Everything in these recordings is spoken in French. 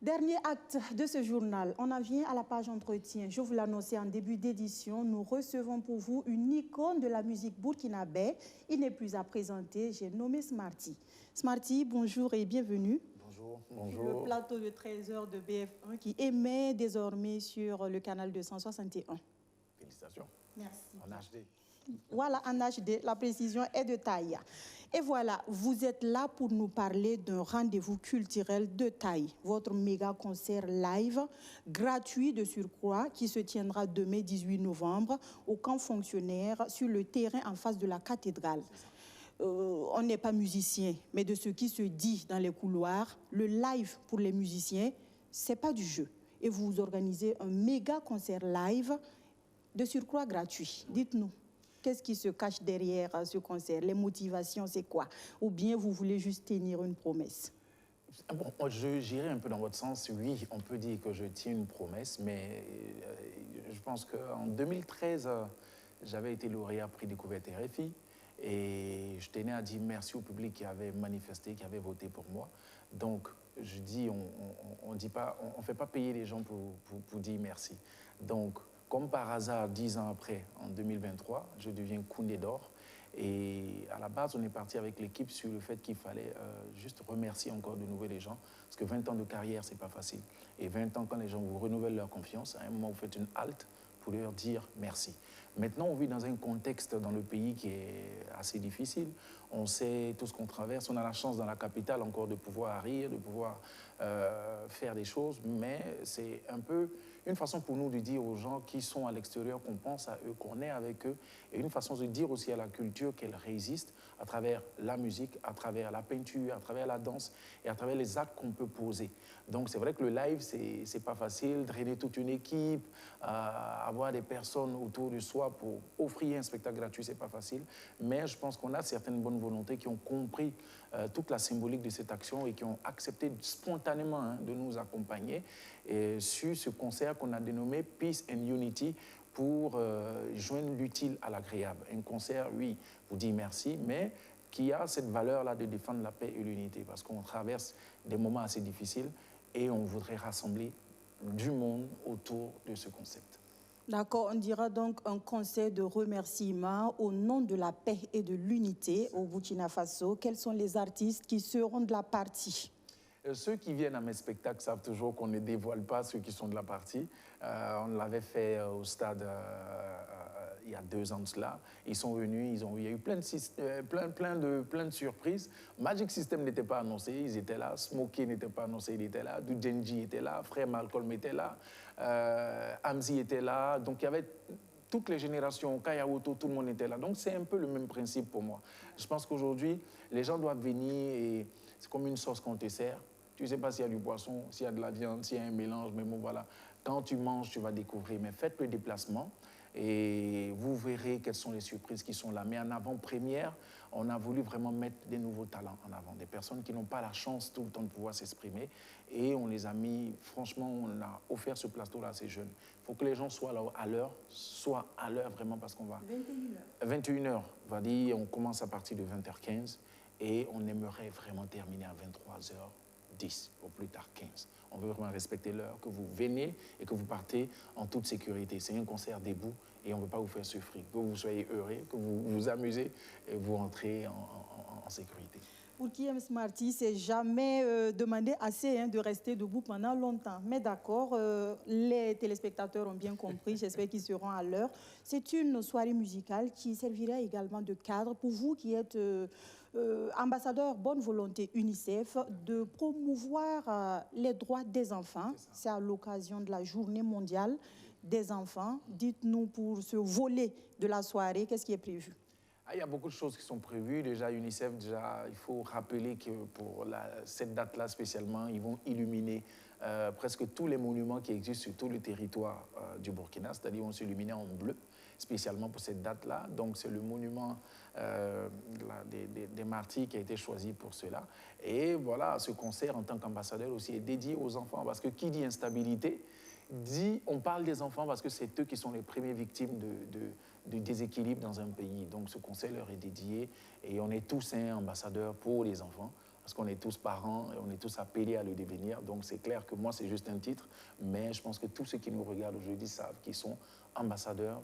Dernier acte de ce journal, on en vient à la page entretien. Je vous l'annonçais en début d'édition, nous recevons pour vous une icône de la musique burkinabé. Il n'est plus à présenter, j'ai nommé Smarty. Smarty, bonjour et bienvenue. Bonjour, Sur le plateau de 13h de BF1 qui émet désormais sur le canal 261. Félicitations. Merci. En HD. Voilà, en HD, la précision est de taille. Et voilà, vous êtes là pour nous parler d'un rendez-vous culturel de taille. Votre méga concert live, gratuit de surcroît, qui se tiendra demain 18 novembre au camp fonctionnaire sur le terrain en face de la cathédrale. On n'est pas musicien, mais de ce qui se dit dans les couloirs, le live pour les musiciens, c'est pas du jeu. Et vous organisez un méga concert live de surcroît gratuit. Dites-nous. Qu'est-ce qui se cache derrière ce concert? Les motivations, c'est quoi? Ou bien vous voulez juste tenir une promesse? Bon, j'irai un peu dans votre sens. Oui, on peut dire que je tiens une promesse, mais je pense qu'en 2013, j'avais été lauréat prix Découverte RFI et je tenais à dire merci au public qui avait manifesté, qui avait voté pour moi. Donc, je dis, on dit pas, on fait pas payer les gens pour dire merci. Donc, comme par hasard, 10 ans après, en 2023, je deviens Koundé d'or. Et à la base, on est parti avec l'équipe sur le fait qu'il fallait juste remercier encore de nouveau les gens. Parce que 20 ans de carrière, c'est pas facile. Et 20 ans, quand les gens vous renouvellent leur confiance, à un moment, vous faites une halte pour leur dire merci. Maintenant, on vit dans un contexte dans le pays qui est assez difficile. On sait tout ce qu'on traverse. On a la chance dans la capitale encore de pouvoir rire, de pouvoir faire des choses. Mais c'est un peu une façon pour nous de dire aux gens qui sont à l'extérieur qu'on pense à eux, qu'on est avec eux. Et une façon de dire aussi à la culture qu'elle résiste à travers la musique, à travers la peinture, à travers la danse et à travers les actes qu'on peut poser. Donc c'est vrai que le live, c'est pas facile. Drainer toute une équipe, avoir des personnes autour de soi pour offrir un spectacle gratuit, c'est pas facile. Mais je pense qu'on a certaines bonnes volontés qui ont compris toute la symbolique de cette action et qui ont accepté spontanément de nous accompagner sur ce concert qu'on a dénommé Peace and Unity pour joindre l'utile à l'agréable. Un concert, oui, vous dit merci, mais qui a cette valeur-là de défendre la paix et l'unité parce qu'on traverse des moments assez difficiles et on voudrait rassembler du monde autour de ce concept. D'accord, on dira donc un concert de remerciements au nom de la paix et de l'unité au Burkina Faso. Quels sont les artistes qui seront de la partie? Ceux qui viennent à mes spectacles savent toujours qu'on ne dévoile pas ceux qui sont de la partie. On l'avait fait au stade il y a 2 ans de cela. Ils sont venus, il y a eu plein de surprises. Magic System n'était pas annoncé, ils étaient là. Smokey n'était pas annoncé, il était là. Dujenji était là, Frère Malcolm était là. Amzi était là. Donc il y avait toutes les générations, Kayawoto, tout le monde était là. Donc c'est un peu le même principe pour moi. Je pense qu'aujourd'hui, les gens doivent venir et c'est comme une sauce qu'on te sert. Tu ne sais pas s'il y a du poisson, s'il y a de la viande, s'il y a un mélange, mais bon, voilà. Quand tu manges, tu vas découvrir. Mais faites le déplacement et vous verrez quelles sont les surprises qui sont là. Mais en avant-première, on a voulu vraiment mettre des nouveaux talents en avant, des personnes qui n'ont pas la chance tout le temps de pouvoir s'exprimer. Et on les a mis, franchement, on a offert ce plateau-là à ces jeunes. Il faut que les gens soient là à l'heure, vraiment parce qu'on va... 21h. 21h, on va dire, on commence à partir de 20h15 et on aimerait vraiment terminer à 23h10, au plus tard 15. On veut vraiment respecter l'heure, que vous venez et que vous partez en toute sécurité. C'est un concert debout et on ne veut pas vous faire souffrir. Que vous soyez heureux, que vous vous amusez et vous rentrez en sécurité. Pour qui aime Smarty, c'est jamais demandé assez de rester debout pendant longtemps. Mais d'accord, les téléspectateurs ont bien compris, j'espère qu'ils seront à l'heure. C'est une soirée musicale qui servirait également de cadre pour vous qui êtes ambassadeur bonne volonté UNICEF de promouvoir les droits des enfants. C'est à l'occasion de la journée mondiale des enfants. Dites-nous pour ce volet de la soirée, qu'est-ce qui est prévu? Il y a beaucoup de choses qui sont prévues. Déjà, UNICEF, il faut rappeler que pour cette date-là spécialement, ils vont illuminer presque tous les monuments qui existent sur tout le territoire du Burkina, c'est-à-dire ils vont s'illuminer en bleu, spécialement pour cette date-là. Donc, c'est le monument des martyrs qui a été choisi pour cela. Et voilà, ce concert, en tant qu'ambassadeur aussi, est dédié aux enfants, parce que qui dit instabilité, on parle des enfants parce que c'est eux qui sont les premières victimes de déséquilibre dans un pays. Donc ce concert leur est dédié et on est tous ambassadeurs pour les enfants. parce qu'on est tous parents et on est tous appelés à le devenir. Donc c'est clair que moi, c'est juste un titre, mais je pense que tous ceux qui nous regardent aujourd'hui savent qu'ils sont ambassadeurs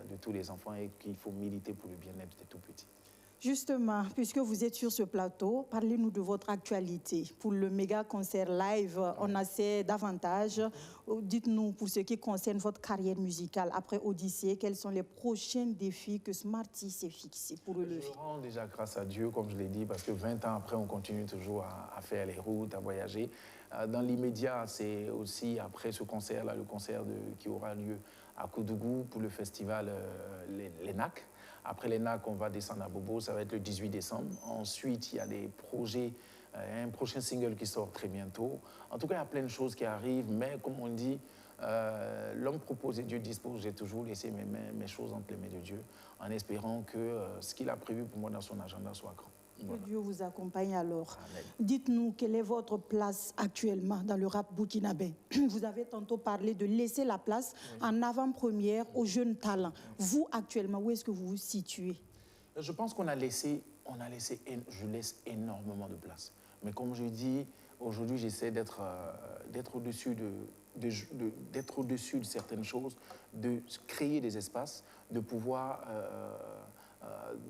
de tous les enfants et qu'il faut militer pour le bien-être des tout-petits. Justement, puisque vous êtes sur ce plateau, parlez-nous de votre actualité. Pour le méga concert live, on a sait davantage. Dites-nous, pour ce qui concerne votre carrière musicale, après Odyssée, quels sont les prochains défis que Smarty s'est fixés pour relever? Je rends déjà grâce à Dieu, comme je l'ai dit, parce que 20 ans après, on continue toujours à faire les routes, à voyager. Dans l'immédiat, c'est aussi après ce concert-là, le concert qui aura lieu à Koudougou pour le festival les NAC. Après les NAC, on va descendre à Bobo, ça va être le 18 décembre. Ensuite, il y a des projets, un prochain single qui sort très bientôt. En tout cas, il y a plein de choses qui arrivent, mais comme on dit, l'homme propose et Dieu dispose. J'ai toujours laissé mes choses entre les mains de Dieu, en espérant que ce qu'il a prévu pour moi dans son agenda soit grand. Que Dieu vous accompagne alors. Amen. Dites-nous, quelle est votre place actuellement dans le rap burkinabé? Vous avez tantôt parlé de laisser la place en avant-première aux jeunes talents. Vous, actuellement, où est-ce que vous vous situez? Je pense qu'on a laissé, je laisse énormément de place. Mais comme je dis, aujourd'hui, j'essaie d'être au-dessus d'être au-dessus de certaines choses, de créer des espaces, de pouvoir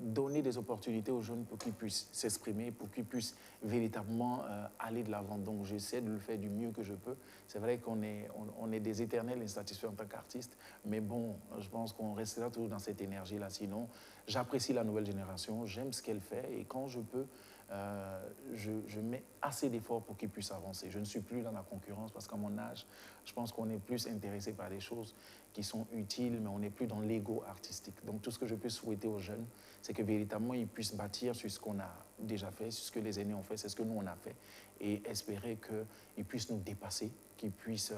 donner des opportunités aux jeunes pour qu'ils puissent s'exprimer, pour qu'ils puissent véritablement aller de l'avant. Donc j'essaie de le faire du mieux que je peux. C'est vrai qu'on est des éternels insatisfaits en tant qu'artistes, mais bon, je pense qu'on restera toujours dans cette énergie-là. Sinon, j'apprécie la nouvelle génération, j'aime ce qu'elle fait et quand je peux, je mets assez d'efforts pour qu'ils puissent avancer. Je ne suis plus dans la concurrence parce qu'à mon âge, je pense qu'on est plus intéressé par des choses qui sont utiles, mais on n'est plus dans l'ego artistique. Donc tout ce que je peux souhaiter aux jeunes, c'est que véritablement ils puissent bâtir sur ce qu'on a déjà fait, sur ce que les aînés ont fait, c'est ce que nous on a fait, et espérer qu'ils puissent nous dépasser, qu'ils puissent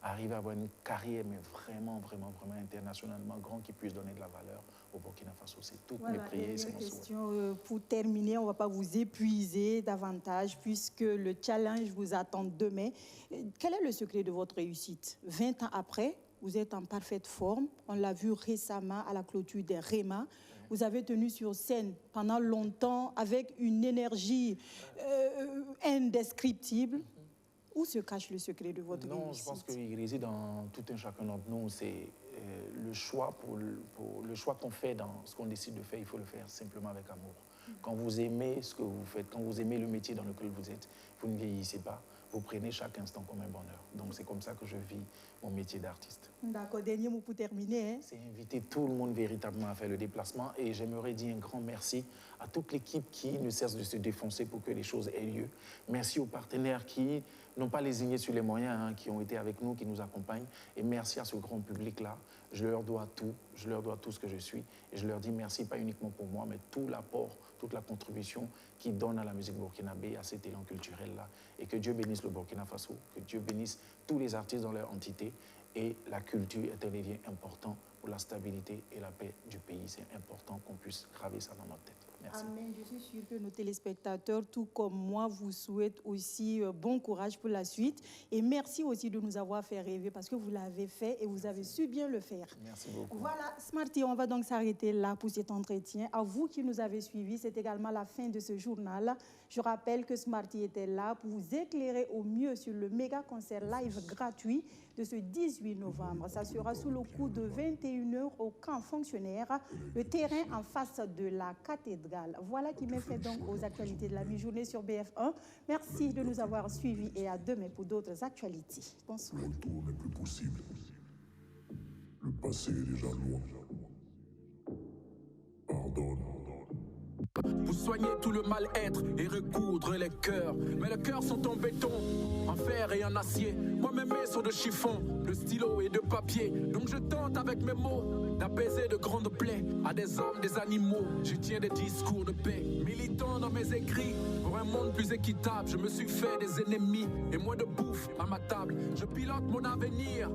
arriver à avoir une carrière, mais vraiment internationalement grande, qui puisse donner de la valeur au Burkina Faso. C'est toutes mes prières, c'est mon souhait. Pour terminer, on ne va pas vous épuiser davantage puisque le challenge vous attend demain. Quel est le secret de votre réussite? 20 ans après, vous êtes en parfaite forme. On l'a vu récemment à la clôture des REMA. Vous avez tenu sur scène pendant longtemps avec une énergie indescriptible. Où se cache le secret de votre réussite? Non, je pense qu'il réside dans tout un chacun d'entre nous. C'est le choix le choix qu'on fait dans ce qu'on décide de faire, il faut le faire simplement avec amour. Quand vous aimez ce que vous faites, quand vous aimez le métier dans lequel vous êtes, vous ne vieillissez pas. Vous prenez chaque instant comme un bonheur. Donc c'est comme ça que je vis mon métier d'artiste. D'accord, dernier mot pour terminer. C'est inviter tout le monde véritablement à faire le déplacement et j'aimerais dire un grand merci à toute l'équipe qui ne cesse de se défoncer pour que les choses aient lieu. Merci aux partenaires qui n'ont pas lésiné sur les moyens, qui ont été avec nous, qui nous accompagnent. Et merci à ce grand public-là. Je leur dois tout, je leur dois tout ce que je suis. Et je leur dis merci, pas uniquement pour moi, mais tout l'apport, toute la contribution qu'ils donnent à la musique burkinabé, à cet élan culturel-là. Et que Dieu bénisse le Burkina Faso, que Dieu bénisse tous les artistes dans leur entité. Et la culture est un levier important pour la stabilité et la paix du pays. C'est important qu'on puisse graver ça dans notre tête. Merci. Amen. Je suis sûre que nos téléspectateurs, tout comme moi, vous souhaitent aussi bon courage pour la suite. Et merci aussi de nous avoir fait rêver parce que vous l'avez fait et vous avez su bien le faire. Merci beaucoup. Voilà, Smarty, on va donc s'arrêter là pour cet entretien. À vous qui nous avez suivis, c'est également la fin de ce journal. Je rappelle que Smarty était là pour vous éclairer au mieux sur le méga concert live gratuit de ce 18 novembre. Ça sera sous le coup de 21h au camp fonctionnaire, le terrain en face de la cathédrale. Voilà qui met fait donc aux actualités de la mi-journée sur BF1. Merci de nous avoir suivis et à demain pour d'autres actualités. Bonsoir. Le retour n'est plus possible. Le passé est déjà loin. Pardonne. Pour soigner tout le mal-être et recoudre les cœurs. Mais les cœurs sont en béton, en fer et en acier. Moi mes mains sont de chiffon, de stylo et de papier. Donc je tente avec mes mots d'apaiser de grandes plaies. À des hommes, des animaux, je tiens des discours de paix. Militant dans mes écrits, pour un monde plus équitable. Je me suis fait des ennemis et moins de bouffe à ma table. Je pilote mon avenir.